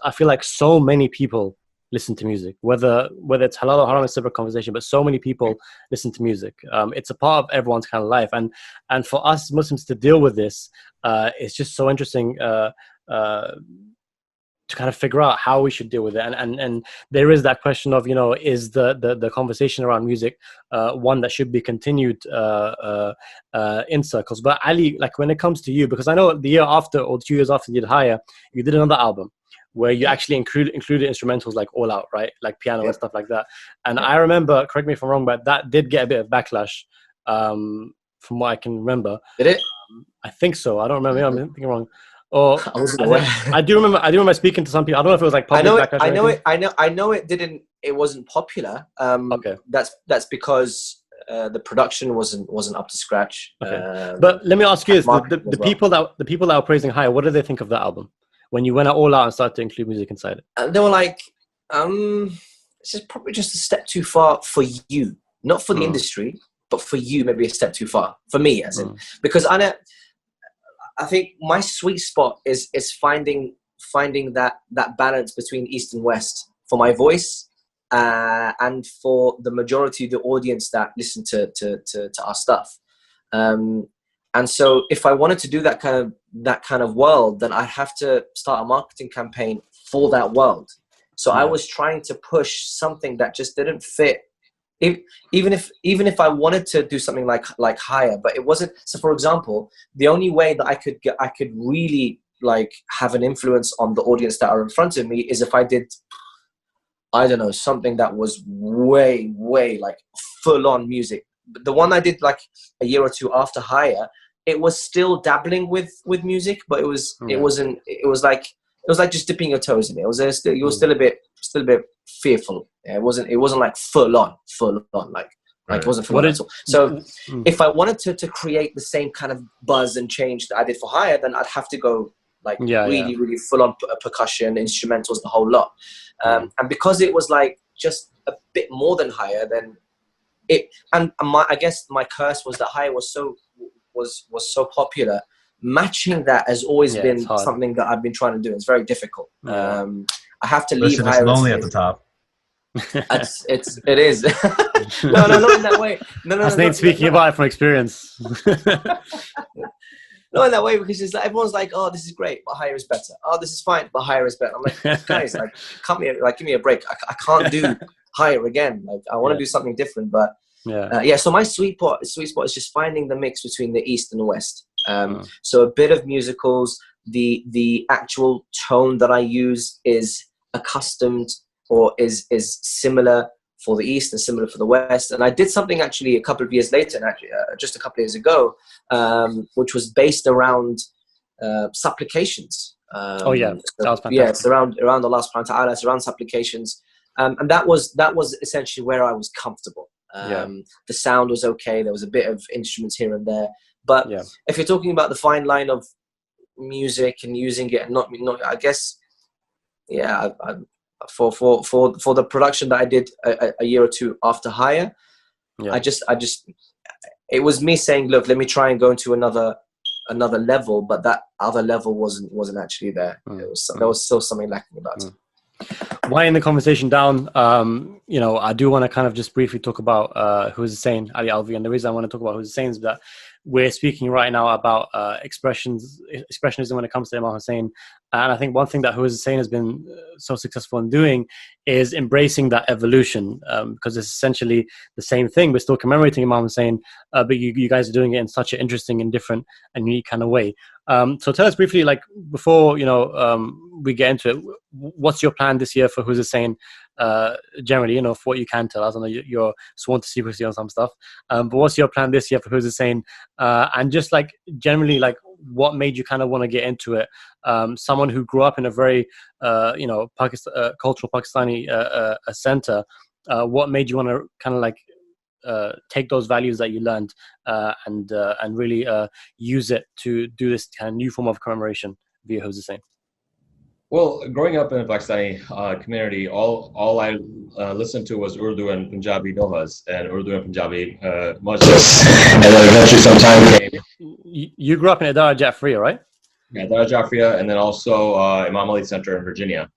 I feel like so many people listen to music, whether it's halal or haram, it's a separate conversation, but so many people listen to music. It's a part of everyone's kind of life. And for us Muslims to deal with this, it's just so interesting to kind of figure out how we should deal with it. And there is that question of, you know, is the conversation around music one that should be continued in circles. But Ali, like when it comes to you, because I know the year after or 2 years after you did Higher, you did another album, where you actually included instrumentals like All Out, right? Like piano and stuff like that. And I remember, correct me if I'm wrong, but that did get a bit of backlash, from what I can remember. Did it? I think so. I don't remember. Maybe I'm thinking wrong. Or I wasn't aware. I do remember speaking to some people. I don't know if it was like public backlash. I know it didn't. It wasn't popular. Okay. That's because the production wasn't up to scratch. Okay. But let me ask you this: the people that are praising Higher, what did they think of that album when you went all out and started to include music inside it? They were like, "This is probably just a step too far for you, not for the industry, but for you, maybe a step too far for me, as in because I think my sweet spot is finding that balance between East and West for my voice, and for the majority of the audience that listen to our stuff. And so if I wanted to do that kind of world, then I'd have to start a marketing campaign for that world. So I was trying to push something that just didn't fit. Even if I wanted to do something like Higher, but it wasn't. So for example, the only way that I could really like have an influence on the audience that are in front of me is if I did, I don't know, something that was way like full on music. The one I did like a year or two after Higher, it was still dabbling with music, but it was like just dipping your toes in it. You were still a bit fearful. Yeah, it wasn't like full on like it wasn't full on at all. So if I wanted to create the same kind of buzz and change that I did for Higher, then I'd have to go like really full on percussion, instrumentals, the whole lot. And because it was like just a bit more than Higher, then I guess my curse was that Higher was so popular. Matching that has always been something that I've been trying to do. It's very difficult. I have to leave Higher. It's lonely at the top. It is. no, not in that way. No. Hasnain speaking about it from experience. Not in that way, because it's like everyone's like, "Oh, this is great, but Higher is better. Oh, this is fine, but Higher is better." I'm like, guys, like, give me a break. I can't do Higher again. Like, I want to do something different, but so my sweet spot is just finding the mix between the East and the West. So a bit of musicals. The actual tone that I use is accustomed or is similar for the East and similar for the West. And I did something actually a couple of years later, and actually just a couple of years ago, which was based around supplications. That was fantastic. Yeah, it's around Allah subhanahu wa ta'ala, it's around supplications. And that was essentially where I was comfortable. The sound was okay. There was a bit of instruments here and there. But if you're talking about the fine line of music and using it and not, I guess, for the production that I did a year or two after Higher, I just it was me saying, look, let me try and go into another level, but that other level wasn't actually there. There was still something lacking about it. Winding the conversation down, I do want to kind of just briefly talk about Hussain Ali Alvi, and the reason I want to talk about Hussain is that we're speaking right now about expressionism when it comes to Imam Hussain, and I think one thing that Hussain has been so successful in doing is embracing that evolution, because it's essentially the same thing. We're still commemorating Imam Hussain, but you guys are doing it in such an interesting and different and unique kind of way. So tell us briefly, like before we get into it, what's your plan this year for Hussain? Generally, for what you can tell us. I know you're sworn to secrecy on some stuff, but what's your plan this year for Hussain? And just like generally, like what made you kind of want to get into it? Someone who grew up in a very cultural Pakistani center, what made you want to kind of like take those values that you learned and really use it to do this kind of new form of commemoration via Hussain? Well, growing up in a Pakistani community, all I listened to was Urdu and Punjabi dohas and Urdu and Punjabi majlis. And then eventually some time came. You grew up in Idara Jafriya, right? Yeah, Idara Jafriya, and then also Imam Ali Center in Virginia.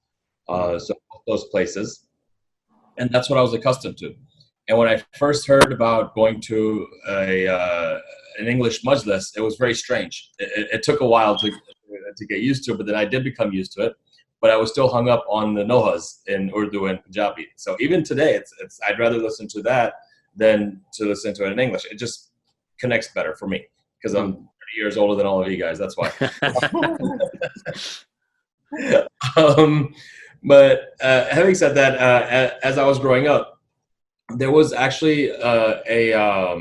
So both those places. And that's what I was accustomed to. And when I first heard about going to an English majlis, it was very strange. It took a while to get used to it, but then I did become used to it. But I was still hung up on the nohas in Urdu and Punjabi. So even today, it's I'd rather listen to that than to listen to it in English. It just connects better for me because I'm 30 years older than all of you guys. That's why. But having said that, as I was growing up, there was actually a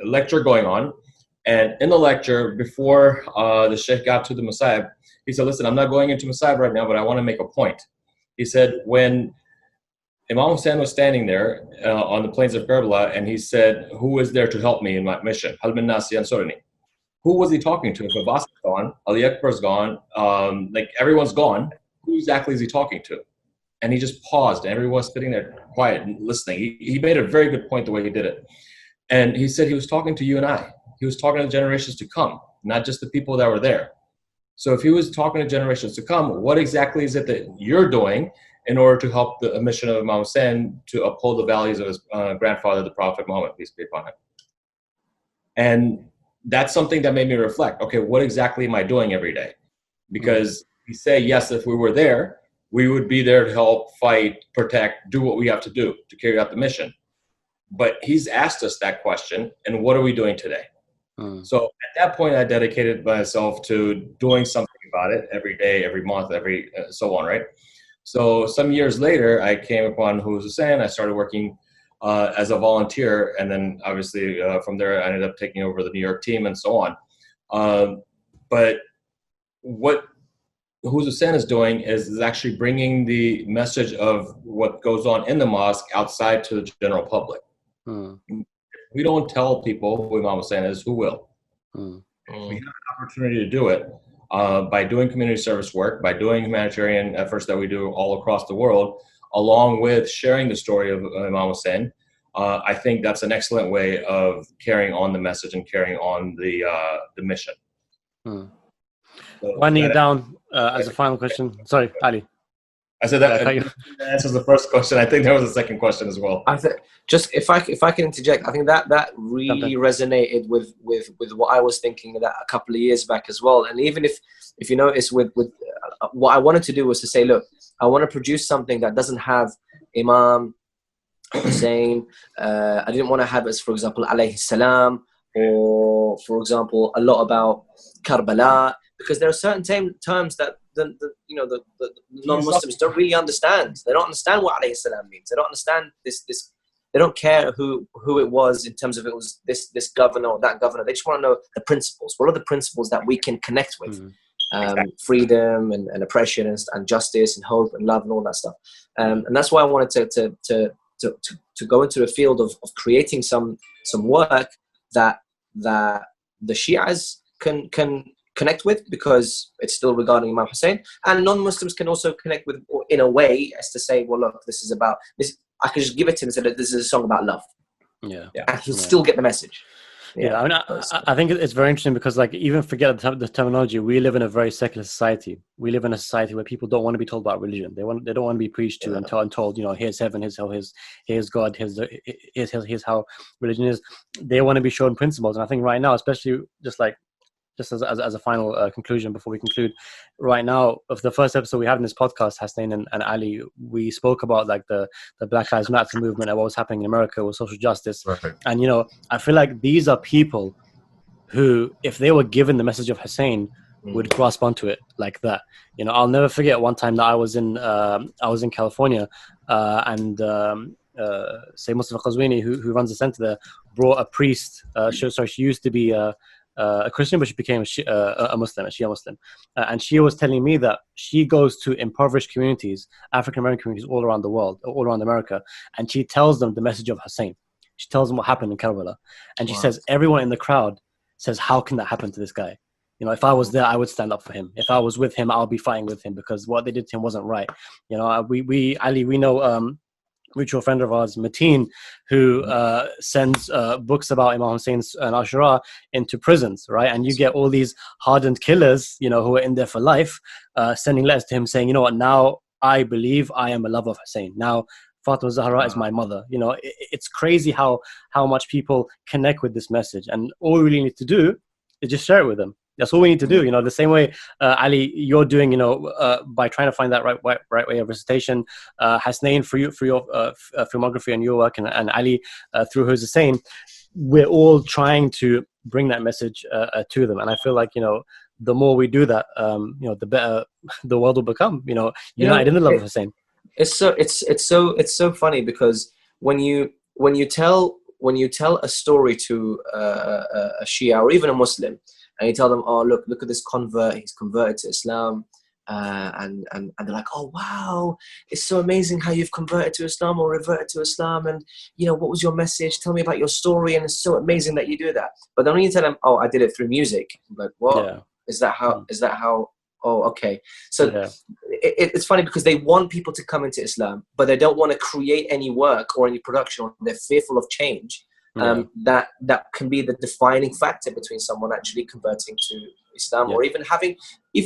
lecture going on. And in the lecture, before the Sheikh got to the Masab, he said, listen, I'm not going into Masab right now, but I want to make a point. He said, when Imam Hussain was standing there on the plains of Karbala, and he said, who is there to help me in my mission? Hal min nasi yansuruni. Who was he talking to? If Abbas is gone, Ali Akbar's gone, like everyone's gone, who exactly is he talking to? And he just paused, and everyone was sitting there quiet and listening. He made a very good point the way he did it. And he said he was talking to you and I. He was talking to the generations to come, not just the people that were there. So if he was talking to generations to come, what exactly is it that you're doing in order to help the mission of Imam Hussain to uphold the values of his grandfather, the Prophet Muhammad, peace be upon him? And that's something that made me reflect, okay, what exactly am I doing every day? Because we say, yes, if we were there, we would be there to help, fight, protect, do what we have to do to carry out the mission. But he's asked us that question, and what are we doing today? So at that point, I dedicated myself to doing something about it every day, every month, so on, right? So some years later, I came upon Hussain. I started working as a volunteer, and then obviously from there, I ended up taking over the New York team and so on. But what Hussain is doing is actually bringing the message of what goes on in the mosque outside to the general public. We don't tell people who Imam Hussain is, who will? We have an opportunity to do it by doing community service work, by doing humanitarian efforts that we do all across the world, along with sharing the story of Imam Hussain. I think that's an excellent way of carrying on the message and carrying on the mission. So Winding it down as a final question. Sorry, Ali. I said that answers the first question. I think there was a second question as well. I think just if I can interject, I think that really resonated with what I was thinking that a couple of years back as well. And even if you notice with what I wanted to do was to say, look, I want to produce something that doesn't have Imam Hussain. I didn't want to have as, for example, alayhi salam, or for example, a lot about Karbala, because there are certain terms that the non-Muslims don't really understand. They don't understand what alayhi salam means. They don't understand this. They don't care who it was in terms of it was this governor or that governor. They just want to know the principles. What are the principles that we can connect with? Exactly. Freedom and oppression and justice and hope and love and all that stuff. And that's why I wanted to go into the field of creating some work that the Shias can connect with, because it's still regarding Imam Hussain, and non-Muslims can also connect with in a way as to say, well, look, this is about this. I can just give it to him and say that this is a song about love. And he'll still get the message. I mean, I think it's very interesting because, like, even forget the terminology. We live in a very secular society. We live in a society where people don't want to be told about religion. They don't want to be preached to and told, here's heaven, here's hell, here's God, here's how religion is. They want to be shown principles. And I think right now, especially just as a final conclusion before we conclude, right now, of the first episode we had in this podcast, Hasnain and Ali, we spoke about like the Black Lives Matter movement and what was happening in America with social justice. Right. And, I feel like these are people who, if they were given the message of Hussain, would grasp onto it like that. I'll never forget one time that I was in California and Sayyid Mustafa Qazwini, who runs the center there, brought a priest. She used to be a Christian, but she became a Muslim, a Shia Muslim. And she was telling me that she goes to impoverished communities, African-American communities all around the world, all around America, and she tells them the message of Hussain. She tells them what happened in Karbala. And she says, everyone in the crowd says, how can that happen to this guy? If I was there, I would stand up for him. If I was with him, I'll be fighting with him, because what they did to him wasn't right. We know mutual friend of ours, Mateen, who sends books about Imam Hussein's and Ashura into prisons, right? And you get all these hardened killers, who are in there for life, sending letters to him saying, now I believe I am a lover of Hussain. Now Fatima Zahra is my mother. It's crazy how much people connect with this message. And all we really need to do is just share it with them. That's all we need to do. The same way, Ali, you're doing, by trying to find that right way of recitation. Hasnain, for your filmography and your work, and Ali, through his Hussain, we're all trying to bring that message to them. And I feel like, the more we do that, the better the world will become. United in the love of Hussein. It's so funny because when you tell a story to a Shia or even a Muslim, and you tell them, oh, look at this convert, he's converted to Islam, and they're like, oh wow, it's so amazing how you've converted to Islam or reverted to Islam, and what was your message? Tell me about your story, and it's so amazing that you do that. But then when you tell them, oh, I did it through music, I'm like, what? Yeah. Is that how? Oh, okay. So it's funny because they want people to come into Islam, but they don't want to create any work or any production, or they're fearful of change. That can be the defining factor between someone actually converting to Islam, or even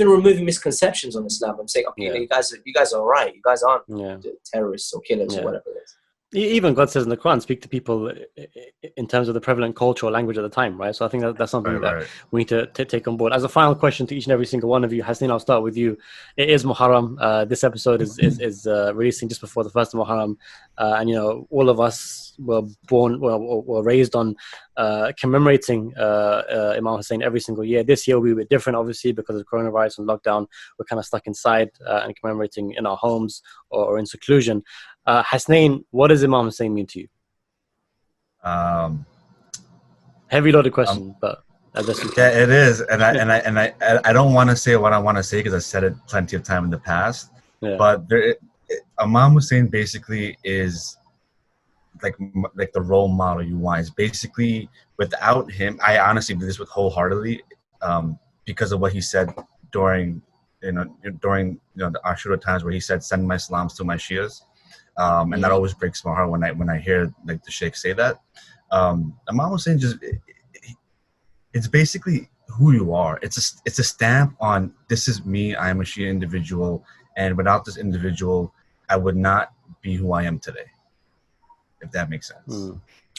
removing misconceptions on Islam and saying, okay, you guys are all right. You guys aren't terrorists or killers or whatever it is. Even God says in the Quran, speak to people in terms of the prevalent culture or language at the time, right? So I think that's something that we need to take on board. As a final question to each and every single one of you, Hasnain, I'll start with you. It is Muharram. This episode is releasing just before the first of Muharram, and all of us were raised on commemorating Imam Hussain every single year. This year will be a bit different, obviously, because of coronavirus and lockdown. We're kind of stuck inside and commemorating in our homes or in seclusion. Hasnain, what does Imam Hussain mean to you? Heavy loaded question, but I guess you can. Yeah, it is, and I don't want to say what I want to say because I said it plenty of time in the past. Yeah. But Imam Hussain basically is like the role model you want. Is basically, without him, I honestly believe this with wholeheartedly, because of what he said during the Ashura times, where he said, "Send my salams to my Shias." And that always breaks my heart when I hear like the Sheikh say that. Imam Hussain it's basically who you are. It's a stamp on, this is me. I am a Shia individual, and without this individual, I would not be who I am today. If that makes sense.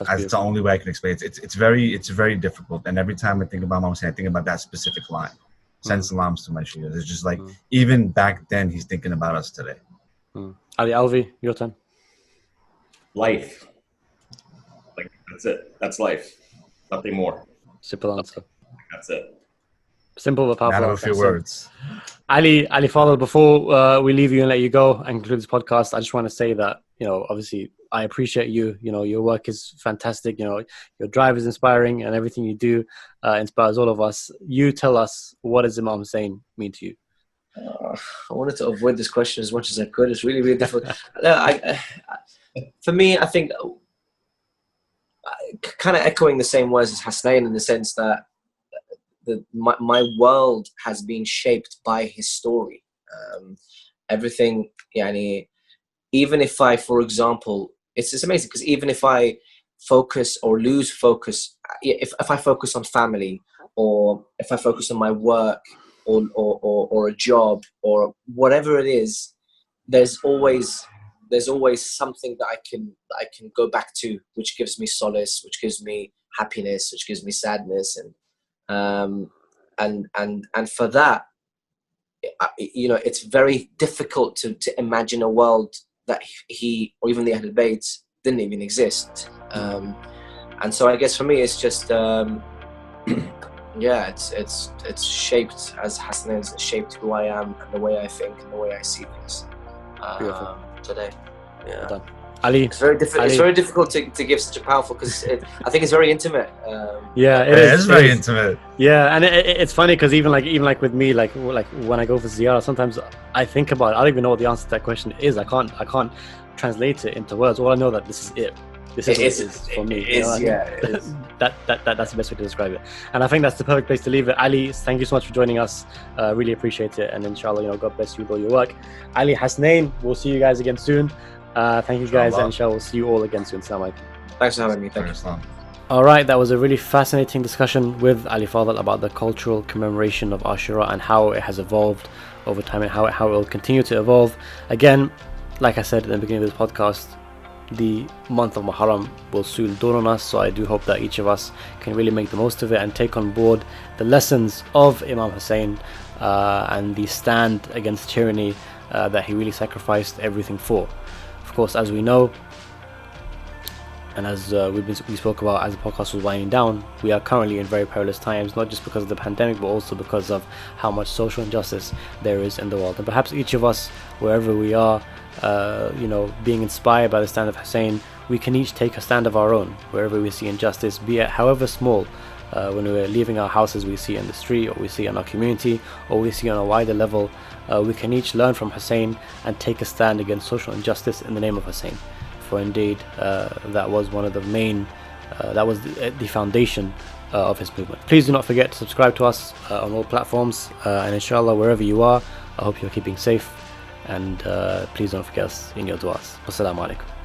That's the only way I can explain it. It's very difficult. And every time I think about Imam Hussain, I think about that specific line. Send salams to my Shia. It's just like even back then, he's thinking about us today. Ali Alvi, your turn. Life. Like, that's it. That's life. Nothing more. Simple answer. That's it. Simple but powerful. Not a few words. Ali Fadhil, before we leave you and let you go and conclude this podcast, I just want to say that, obviously I appreciate you. Your work is fantastic. Your drive is inspiring, and everything you do inspires all of us. You tell us, what does Imam Hussain mean to you? I wanted to avoid this question as much as I could. It's really, really difficult. For me, I think kind of echoing the same words as Hasnain, in the sense that my world has been shaped by his story. Everything, even if I, for example, it's amazing because even if I focus or lose focus, if I focus on family, or if I focus on my work, or a job, or whatever it is, there's always something that I can go back to, which gives me solace, which gives me happiness, which gives me sadness, and for that, it's very difficult to imagine a world that he or even the Ahlul Bayt didn't even exist. And so I guess for me, it's just it's shaped, as Hasnain's shaped who I am and the way I think and the way I see things today. Yeah. Well done. Ali, it's very difficult. It's very difficult to give such a powerful, because I think it's very intimate. It is very intimate. Yeah, and it's funny because even like with me, like when I go for ziyarah, sometimes I think about it. I don't even know what the answer to that question is. I can't translate it into words. All I know that this is it. This is what it is for me. It is. That's the best way to describe it. And I think that's the perfect place to leave it. Ali, thank you so much for joining us. Really appreciate it. And inshallah, God bless you with all your work. Ali, Hasnain, we'll see you guys again soon. Thank you guys, and inshallah we'll see you all again soon. Assalamu alaikum. Thanks for having me. Thank you. All right, that was a really fascinating discussion with Ali Fadhil about the cultural commemoration of Ashura and how it has evolved over time and how it will continue to evolve. Again, like I said at the beginning of this podcast, the month of Muharram will soon dawn on us, so I do hope that each of us can really make the most of it and take on board the lessons of Imam Hussain and the stand against tyranny that he really sacrificed everything for. Of course, as we know, And as we spoke about as the podcast was winding down, we are currently in very perilous times, not just because of the pandemic, but also because of how much social injustice there is in the world. And perhaps each of us, wherever we are, being inspired by the stand of Hussain, we can each take a stand of our own wherever we see injustice, be it however small. When we're leaving our houses, we see in the street, or we see in our community, or we see on a wider level, we can each learn from Hussain and take a stand against social injustice in the name of Hussain. For indeed, that was one of the main, that was the foundation of his movement. Please do not forget to subscribe to us on all platforms, and inshallah, wherever you are, I hope you're keeping safe, and please don't forget us in your du'as. Wassalamu alaikum.